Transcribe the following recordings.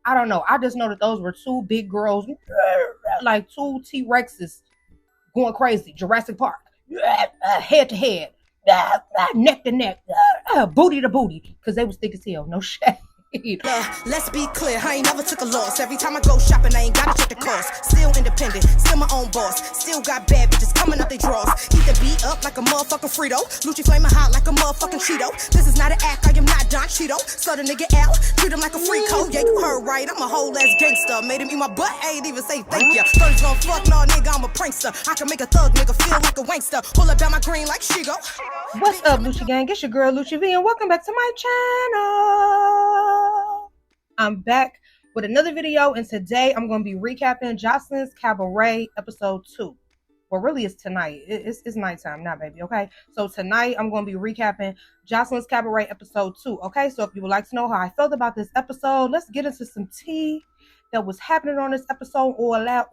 I don't know. I just know that those were two big girls, like two T-Rexes going crazy. Jurassic Park, head to head, neck to neck, booty to booty, because they was thick as hell. No shade. Let's be clear, I ain't never took a loss. Every time I go shopping, I ain't gotta check the cost. Still independent, still my own boss. Still got bad bitches coming up they drawers. Keep the beat up like a motherfucking Frito. Lucci flaming hot like a motherfucking Cheeto. This is not an act, I am not Don Cheeto. So the nigga L, treat him like a free code. Yeah, you heard right, I'm a whole ass gangster. Made him eat my butt, I ain't even say thank ya. First gon' fuck, no nigga, I'm a prankster. I can make a thug nigga feel like a wankster. Pull up down my green like she go. What's up, Lucci gang? It's your girl Lucci V, and welcome back to my channel. I'm back with another video, and today I'm going to be recapping Joseline's Cabaret episode 2. Well, really, it's tonight. It's nighttime now, baby, okay? So tonight, I'm going to be recapping Joseline's Cabaret episode 2, okay? So if you would like to know how I felt about this episode, let's get into some tea that was happening on this episode, or that,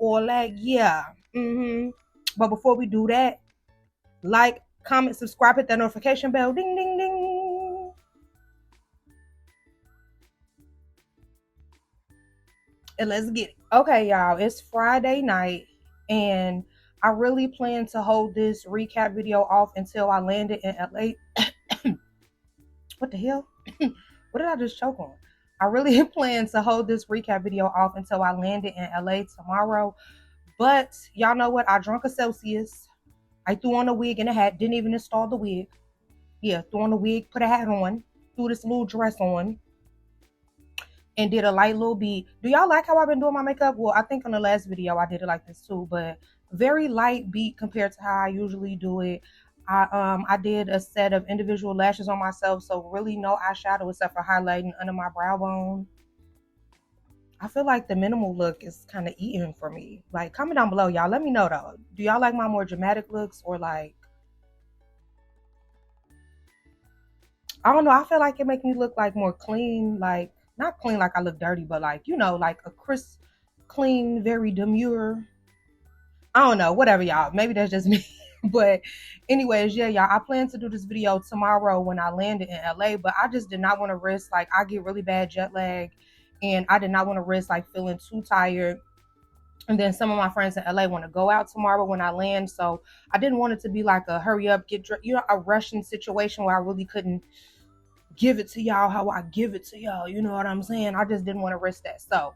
yeah. But before we do that, like, comment, subscribe, hit that notification bell, ding, ding, ding. And let's get it. Okay, y'all, it's Friday night, and I really plan to hold this recap video off until I landed in LA. What the hell? What did I just choke on? I really plan to hold this recap video off until I landed in LA tomorrow. But y'all know what? I drunk a Celsius. I threw on a wig and a hat. Didn't even install the wig. Yeah, threw on a wig, put a hat on, threw this little dress on, and did a light little beat. Do y'all like how I've been doing my makeup? Well, I think on the last video I did it like this too, but very light beat compared to how I usually do it. I did a set of individual lashes on myself, so really no eyeshadow except for highlighting under my brow bone. I feel like the minimal look is kind of eating for me. Like, comment down below, y'all. Let me know though. Do y'all like my more dramatic looks, or like, I don't know, I feel like it makes me look like more clean, like not clean like I look dirty, but like, you know, like a crisp, clean, very demure. I don't know, whatever, y'all. Maybe that's just me. But anyways, yeah, y'all, I plan to do this video tomorrow when I landed in LA, but I just did not want to risk, like, I get really bad jet lag, and I did not want to risk like feeling too tired. And then some of my friends in LA want to go out tomorrow when I land, so I didn't want it to be like a hurry up, get, you know, a rushing situation where I really couldn't give it to y'all how I give it to y'all. You know what I'm saying? I just didn't want to risk that. So,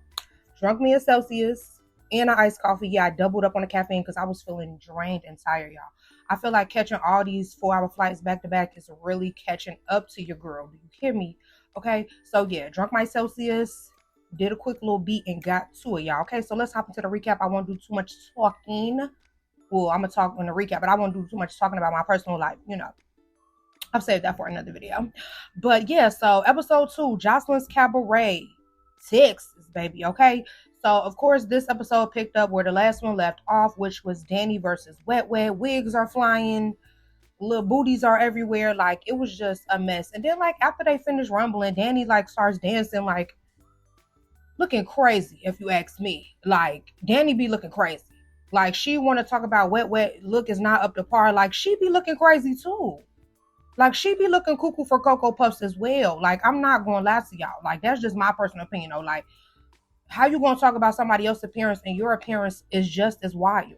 drunk me a Celsius and an iced coffee. Yeah, I doubled up on the caffeine because I was feeling drained and tired, y'all. I feel like catching all these 4-hour flights back to back is really catching up to your girl. Do you hear me? Okay, so yeah, drunk my Celsius, did a quick little beat, and got to it, y'all. Okay, so let's hop into the recap. I won't do too much talking. Well, I'm gonna talk in the recap, but I won't do too much talking about my personal life, you know. I've saved that for another video. But yeah, so episode 2, Joseline's Cabaret, Texas, baby, okay? So, of course, this episode picked up where the last one left off, which was Danny versus Wet. Wigs are flying, little booties are everywhere. Like, it was just a mess. And then, like, after they finish rumbling, Danny, like, starts dancing, like, looking crazy, if you ask me. Like, Danny be looking crazy. Like, she want to talk about Wet look is not up to par. Like, she be looking crazy, too. Like, she be looking cuckoo for Cocoa Puffs as well. Like, I'm not going to lie to y'all. Like, that's just my personal opinion, though. Like, how you going to talk about somebody else's appearance and your appearance is just as wild?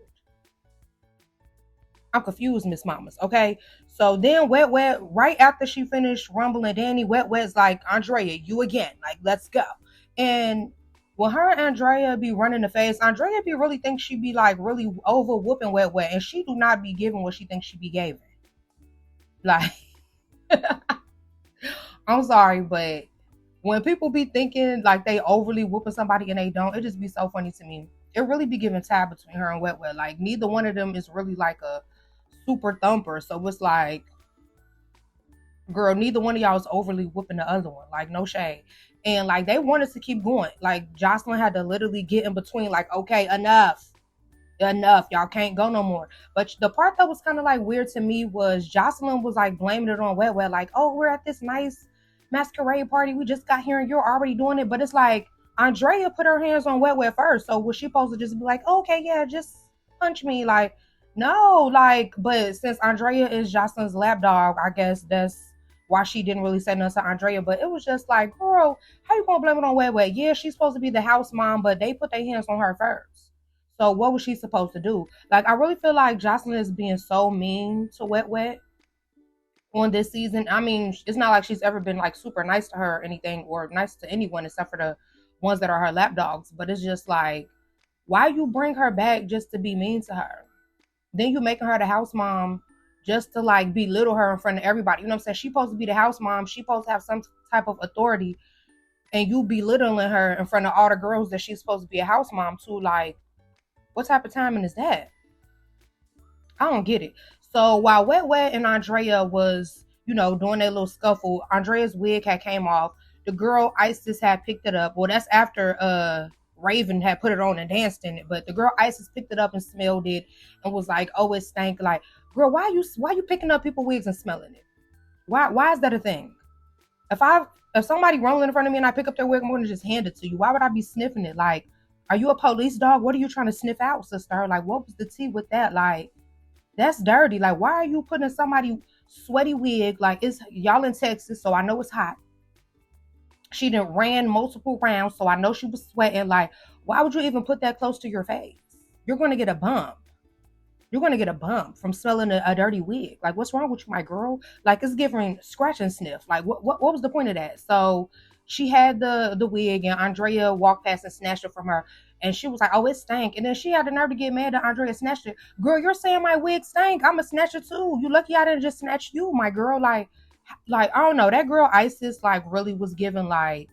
I'm confused, Miss Mamas, okay? So then Wet, right after she finished rumbling Danny, Wet's like, Andrea, you again. Like, let's go. And when her and Andrea be running the face, Andrea be really think she be, like, really over whooping Wet. And she do not be giving what she thinks she be giving. Like, I'm sorry, but when people be thinking like they overly whooping somebody and they don't, it just be so funny to me. It really be giving tab between her and Wet. Like, neither one of them is really like a super thumper. So it's like, girl, neither one of y'all is overly whooping the other one. Like, no shade. And like, they wanted to keep going. Like, Joseline had to literally get in between, like, okay, enough. Y'all can't go no more. But the part that was kind of like weird to me was Joseline was like blaming it on Wet, like, oh, we're at this nice masquerade party, we just got here and you're already doing it. But it's like, Andrea put her hands on Wet first, so was she supposed to just be like, oh, okay, yeah, just punch me? Like, no. Like, but since Andrea is Joseline's lapdog, I guess that's why she didn't really say nothing to Andrea. But it was just like, girl, how you gonna blame it on Wet Wet? Yeah, she's supposed to be the house mom, but they put their hands on her first. So what was she supposed to do? Like, I really feel like Joseline is being so mean to Wet Wet on this season. I mean, it's not like she's ever been like super nice to her or anything, or nice to anyone except for the ones that are her lapdogs. But it's just like, why you bring her back just to be mean to her? Then you making her the house mom just to like belittle her in front of everybody. You know what I'm saying? She's supposed to be the house mom. She's supposed to have some type of authority, and you belittling her in front of all the girls that she's supposed to be a house mom to. Like, what type of timing is that? I don't get it. So while Wet Wet and Andrea was, doing their little scuffle, Andrea's wig had came off. The girl Isis had picked it up. Well, that's after Raven had put it on and danced in it. But the girl Isis picked it up and smelled it and was like, "Oh, it stank." Like, girl, why you picking up people's wigs and smelling it? Why is that a thing? If I if somebody rolling in front of me and I pick up their wig, I'm gonna just hand it to you. Why would I be sniffing it? Like, are you a police dog? What are you trying to sniff out, sister? Like, what was the tea with that? Like, that's dirty. Like, why are you putting somebody sweaty wig? Like, it's y'all in Texas, so I know it's hot. She done ran multiple rounds, so I know she was sweating. Like, why would you even put that close to your face? You're gonna get a bump. You're gonna get a bump from smelling a dirty wig. Like, what's wrong with you, my girl? Like, it's giving scratch and sniff. Like, what was the point of that? So she had the wig, and Andrea walked past and snatched it from her. And she was like, "Oh, it stank." And then she had the nerve to get mad that Andrea snatched it. Girl, you're saying my wig stank. I'm a snatcher too. You lucky I didn't just snatch you, my girl. Like I don't know. That girl Isis like really was giving like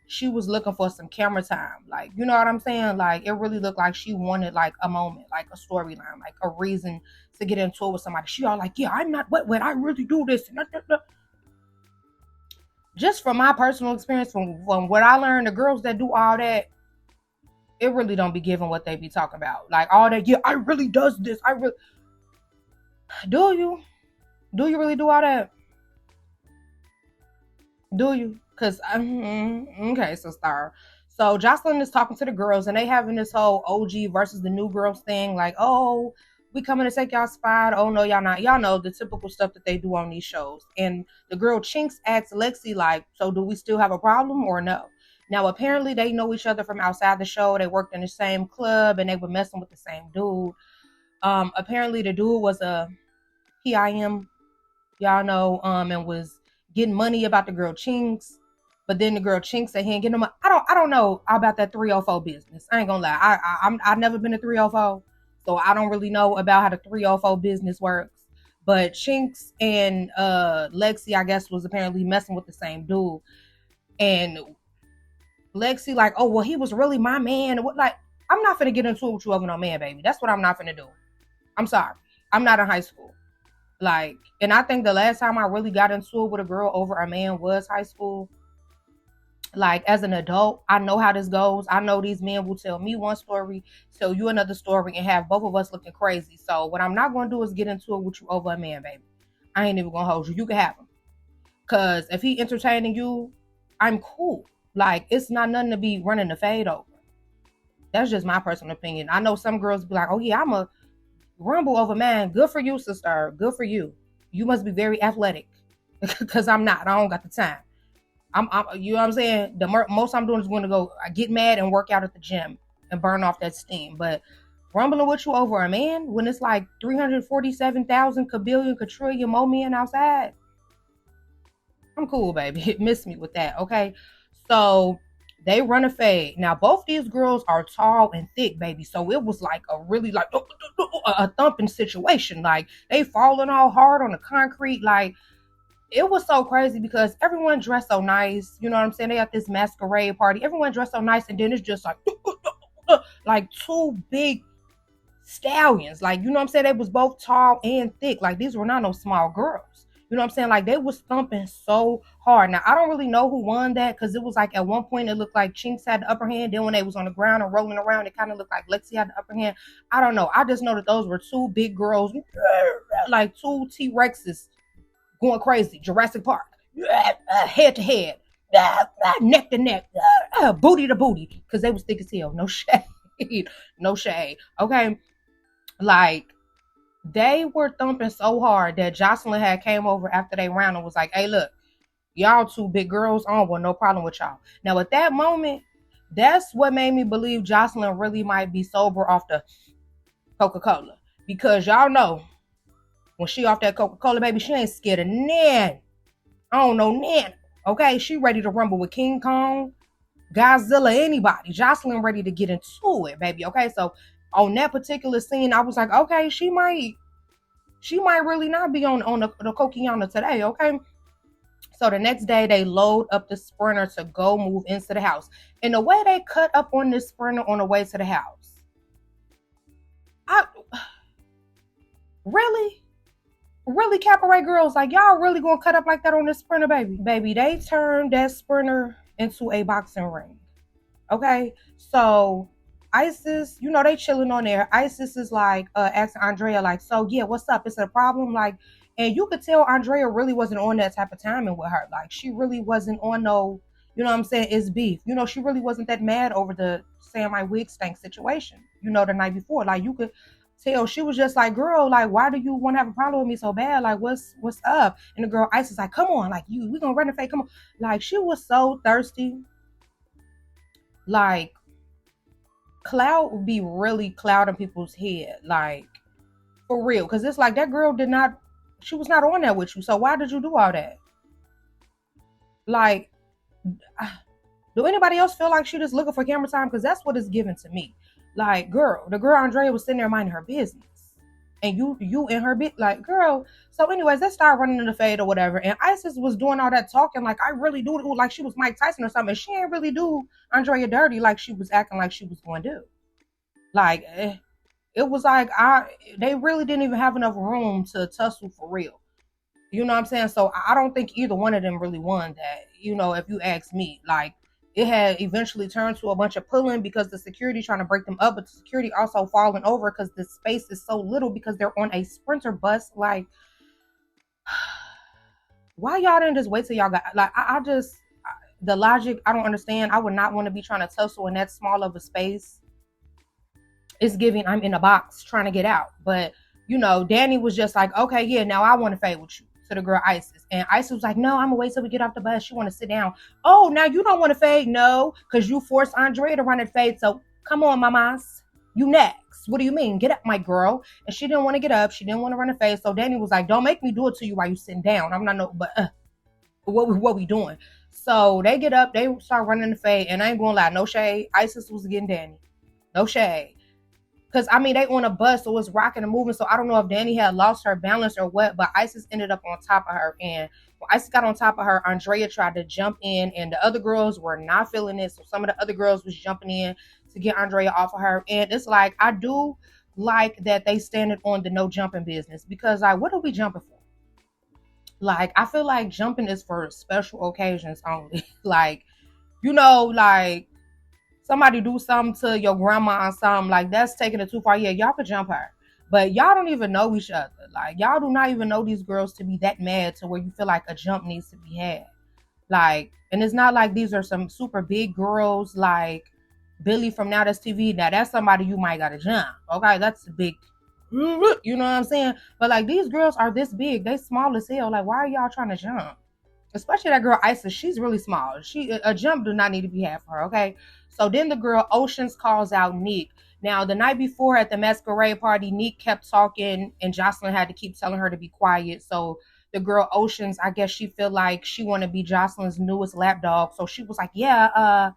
she was looking for some camera time. Like, you know what I'm saying? Like, it really looked like she wanted like a moment, like a storyline, like a reason to get into it with somebody. She all like, "Yeah, I'm not wet. I really do this." Just from my personal experience, from what I learned, the girls that do all that, it really don't be giving what they be talking about. Like all that, "Yeah, I really does this. I really." Do you? Do you really do all that? Do you? Because okay, so star. So Joseline is talking to the girls, and they having this whole OG versus the new girls thing. Like, "Oh, we coming to take y'all spot. Oh no, y'all not." Y'all know the typical stuff that they do on these shows. And the girl Chinx asks Lexi, like, "So do we still have a problem or no?" Now apparently they know each other from outside the show. They worked in the same club and they were messing with the same dude. Apparently the dude was a PIM, y'all know, and was getting money about the girl Chinx. But then the girl Chinx said he ain't getting no money. I don't know about that 304 business. I ain't gonna lie. I've never been to 304, so I don't really know about how the 304 business works. But Chinx and Lexi, I guess, was apparently messing with the same dude. And Lexi, like, "Oh well, he was really my man." What, like, I'm not finna get into it with you over no man, baby. That's what I'm not finna do. I'm sorry. I'm not in high school. Like, and I think the last time I really got into it with a girl over a man was high school. Like, as an adult, I know how this goes. I know these men will tell me one story, tell you another story, and have both of us looking crazy. So what I'm not going to do is get into it with you over a man, baby. I ain't even going to hold you. You can have him. Because if he entertaining you, I'm cool. Like, it's not nothing to be running the fade over. That's just my personal opinion. I know some girls be like, "Oh yeah, I'm a rumble over man." Good for you, sister. Good for you. You must be very athletic. Because I'm not. I don't got the time. You know what I'm saying? The most I'm doing is going to go get mad and work out at the gym and burn off that steam. But rumbling with you over a man when it's like 347,000 kabillion quadrillion more men outside, I'm cool, baby. Miss me with that, okay? So they run a fade. Now both these girls are tall and thick, baby. So it was like a really like a thumping situation. Like, they falling all hard on the concrete. Like, it was so crazy because everyone dressed so nice. You know what I'm saying? They had this masquerade party. Everyone dressed so nice, and then it's just like two big stallions. Like, you know what I'm saying? They was both tall and thick. Like, these were not no small girls. You know what I'm saying? Like, they was thumping so hard. Now, I don't really know who won that because it was like at one point it looked like Chinx had the upper hand. Then when they was on the ground and rolling around, it kind of looked like Lexi had the upper hand. I don't know. I just know that those were two big girls, like two T-Rexes going crazy. Jurassic Park. Head to head. Neck to neck. Booty to booty. Because they was thick as hell. No shade. No shade. Okay. Like, they were thumping so hard that Joseline had came over after they round and was like, "Hey, look, Y'all two big girls on with no problem with y'all. Now at that moment, that's what made me believe Joseline really might be sober off the Coca-Cola. Because y'all know when she off that Coca-Cola, baby, she ain't scared of nan. I don't know nan. Okay, she ready to rumble with King Kong, Godzilla, anybody. Joseline ready to get into it, baby. Okay, so on that particular scene, I was like, okay, she might really not be on the Coquiana today. Okay. So the next day they load up the Sprinter to go move into the house. And the way they cut up on this Sprinter on the way to the house, I really, really Cabaret girls, like y'all really gonna cut up like that on this Sprinter, baby? Baby, they turned that Sprinter into a boxing ring. Okay, so Isis, you know, they chilling on there. Isis is like asking Andrea, like, so yeah, what's up? Is it a problem? Like, and you could tell Andrea really wasn't on that type of timing with her. Like, she really wasn't on no, you know what I'm saying, it's beef. You know, she really wasn't that mad over the saying my wig stank situation, you know, the night before. Like, you could tell she was just like, girl, like, why do you want to have a problem with me so bad? Like, what's up? And the girl Isis like, come on, like, we gonna run the fake, come on. Like, she was so thirsty. Like, cloud would be really clouding people's head, like, for real. Because it's like that girl she was not on there with you. So why did you do all that? Like, do anybody else feel like she just looking for camera time? Because that's what it's given to me. Like, the girl Andrea was sitting there minding her business. And you and her bit, like, girl. So anyways, they started running in the fade or whatever. And Isis was doing all that talking like, I really do, like she was Mike Tyson or something. And she ain't really do Andrea dirty like she was acting like she was going to do. Like, it was like, they really didn't even have enough room to tussle for real. You know what I'm saying? So I don't think either one of them really won that, you know, if you ask me. Like, it had eventually turned to a bunch of pulling because the security trying to break them up, but the security also falling over because the space is so little because they're on a Sprinter bus. Like, why y'all didn't just wait till y'all got, like, the logic, I don't understand. I would not want to be trying to tussle in that small of a space. It's giving I'm in a box trying to get out. But, you know, Danny was just like, okay, yeah, now I want to fade with you, to the girl Isis. And Isis was like, no, I'm gonna wait till we get off the bus. She want to sit down. Oh, now you don't want to fade? No, because you forced Andrea to run and fade. So come on, mamas, you next. What do you mean? Get up, my girl. And she didn't want to get up. She didn't want to run a fade. So Danny was like, don't make me do it to you while you sitting down. I'm not no, but what we doing? So they get up, they start running the fade. And I ain't gonna lie, no shade. Isis was getting Danny. No shade. Because, I mean, they on a bus, so it's rocking and moving. So I don't know if Danny had lost her balance or what, but Isis ended up on top of her. And when Isis got on top of her, Andrea tried to jump in, and the other girls were not feeling it. So some of the other girls was jumping in to get Andrea off of her. And it's like, I do like that they standing on the no jumping business, because, like, what are we jumping for? Like, I feel like jumping is for special occasions only. Like, you know, like, somebody do something to your grandma or something, like, that's taking it too far. Yeah, y'all could jump her. But y'all don't even know each other. Like, y'all do not even know these girls to be that mad to where you feel like a jump needs to be had. Like, and it's not like these are some super big girls like Billy from Now That's TV. Now, that's somebody you might gotta jump. Okay, that's a big, you know what I'm saying? But, like, these girls are this big. They small as hell. Like, why are y'all trying to jump? Especially that girl Isis, she's really small. A jump do not need to be had for her, okay? So then the girl Oceans calls out Nick. Now, the night before at the masquerade party, Nick kept talking and Joseline had to keep telling her to be quiet. So the girl Oceans, I guess she feel like she want to be Joseline's newest lapdog. So she was like, yeah,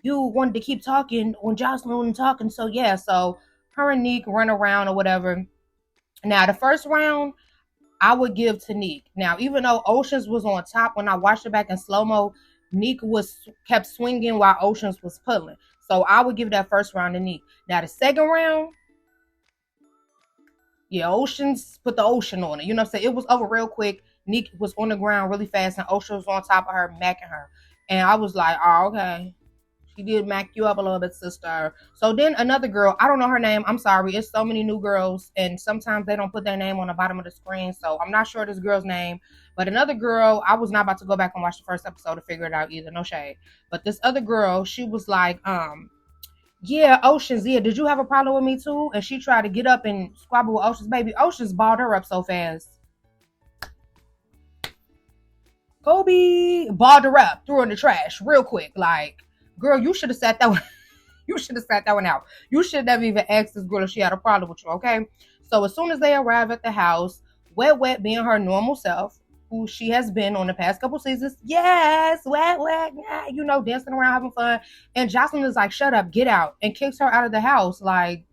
you wanted to keep talking when Joseline wasn't talking. So yeah, so her and Nick run around or whatever. Now, the first round, I would give to Nick. Now, even though Oceans was on top, when I watched it back in slow-mo, Nick kept swinging while Oceans was pulling. So I would give that first round to Nick. Now, the second round, yeah, Oceans put the ocean on it. You know what I'm saying? It was over real quick. Nick was on the ground really fast, and Ocean was on top of her, macking her. And I was like, oh, okay. She did mac you up a little bit, sister. So then another girl, I don't know her name. I'm sorry. It's so many new girls, and sometimes they don't put their name on the bottom of the screen. So I'm not sure this girl's name. But another girl, I was not about to go back and watch the first episode to figure it out either. No shade. But this other girl, she was like, yeah, Oceans, yeah, did you have a problem with me too? And she tried to get up and squabble with Oceans. Baby, Oceans balled her up so fast. Kobe balled her up, threw her in the trash real quick. Like, girl, you should have sat that one. You should have sat that one out. You should never even asked this girl if she had a problem with you, okay? So as soon as they arrive at the house, Wet being her normal self, who she has been on the past couple seasons, yes, Wet, yeah, you know, dancing around, having fun. And Joseline is like, shut up, get out, and kicks her out of the house. Like,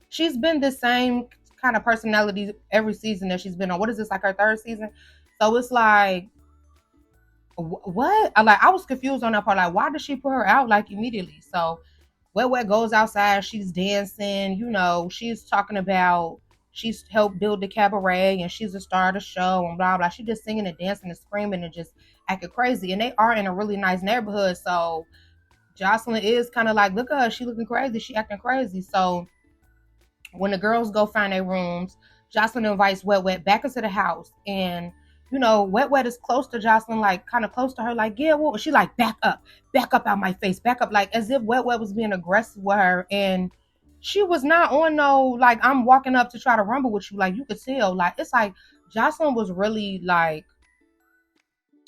she's been the same kind of personality every season that she's been on. What is this, like her third season? So it's like, what? I was confused on that part. Like, why did she put her out like immediately? So Wet goes outside. She's dancing. You know, she's talking about she's helped build the cabaret and she's a star of the show and blah blah. She's just singing and dancing and screaming and just acting crazy. And they are in a really nice neighborhood. So Joseline is kind of like, look at her. She looking crazy. She acting crazy. So when the girls go find their rooms, Joseline invites Wet back into the house. And, you know, Wet is close to Joseline, like kind of close to her, like, yeah, well, she like, back up out my face, back up, like as if Wet was being aggressive with her. And she was not on no, like, I'm walking up to try to rumble with you. Like, you could tell, like, it's like Joseline was really like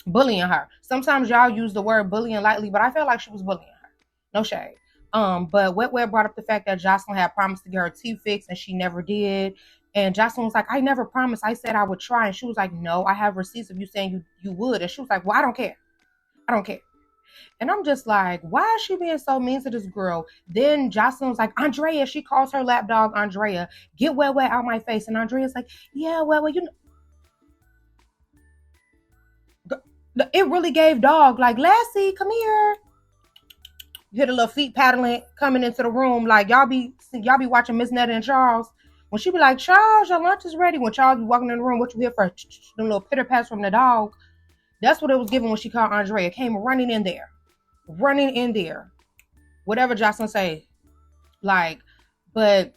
bullying her. Sometimes y'all use the word bullying lightly, but I felt like she was bullying her. No shade. But Wet brought up the fact that Joseline had promised to get her teeth fixed and she never did. And Joseline was like, I never promised. I said I would try. And she was like, no, I have receipts of you saying you would. And she was like, well, I don't care. I don't care. And I'm just like, why is she being so mean to this girl? Then Joseline was like, Andrea, she calls her lapdog Andrea. Get Wet out my face. And Andrea's like, yeah, Wet, you know. It really gave dog, like, Lassie, come here. You hear the little feet paddling coming into the room, like y'all be watching Miss Netta and Charles. When she be like, Charles, your lunch is ready. When Charles be walking in the room, what you hear for the little pitter pats from the dog? That's what it was given when she called Andrea. Came running in there. Whatever Joseline say. Like, but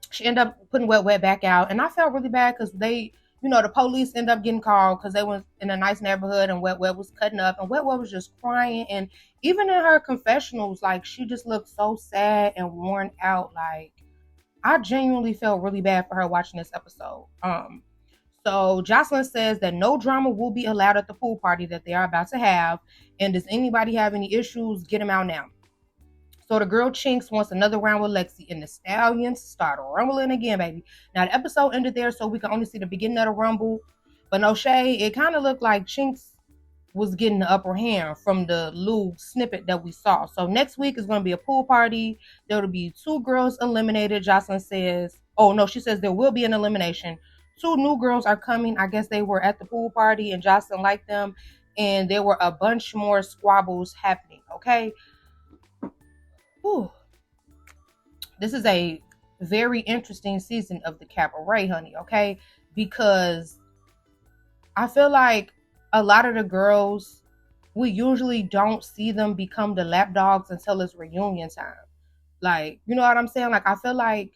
she ended up putting Wet back out. And I felt really bad because they, you know, the police ended up getting called because they was in a nice neighborhood and Wet was cutting up and Wet was just crying. And even in her confessionals, like, she just looked so sad and worn out. Like, I genuinely felt really bad for her watching this episode. So Joseline says that no drama will be allowed at the pool party that they are about to have. And does anybody have any issues? Get them out now. So the girl Chinx wants another round with Lexi, and the stallions start rumbling again, baby. Now the episode ended there, so we can only see the beginning of the rumble. But no shade, it kind of looked like Chinx was getting the upper hand from the little snippet that we saw. So next week is going to be a pool party. There will be 2 girls eliminated. Joseline says, oh no, she says there will be an elimination. 2 new girls are coming. I guess they were at the pool party and Joseline liked them. And there were a bunch more squabbles happening, okay? Whew. This is a very interesting season of the Cabaret, honey, okay? Because I feel like a lot of the girls, we usually don't see them become the lapdogs until it's reunion time. Like, you know what I'm saying? Like, I feel like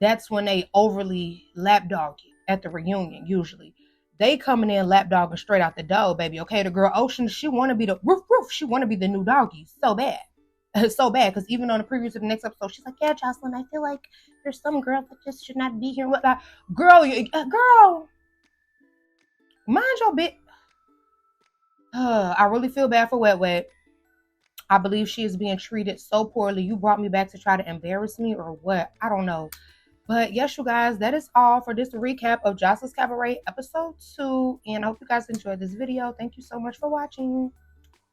that's when they overly lapdog it at the reunion, usually. They coming in lapdogging straight out the door, baby, okay? The girl Ocean, she want to be the roof, she want to be the new doggy so bad. So bad, because even on the preview to the next episode, she's like, yeah, Joseline, I feel like there's some girl that just should not be here. Whatnot. Girl, mind your bit. I really feel bad for Wet. I believe she is being treated so poorly. You brought me back to try to embarrass me or what? I don't know. But yes, you guys, that is all for this recap of Joseline's Cabaret episode 2. And I hope you guys enjoyed this video. Thank you so much for watching.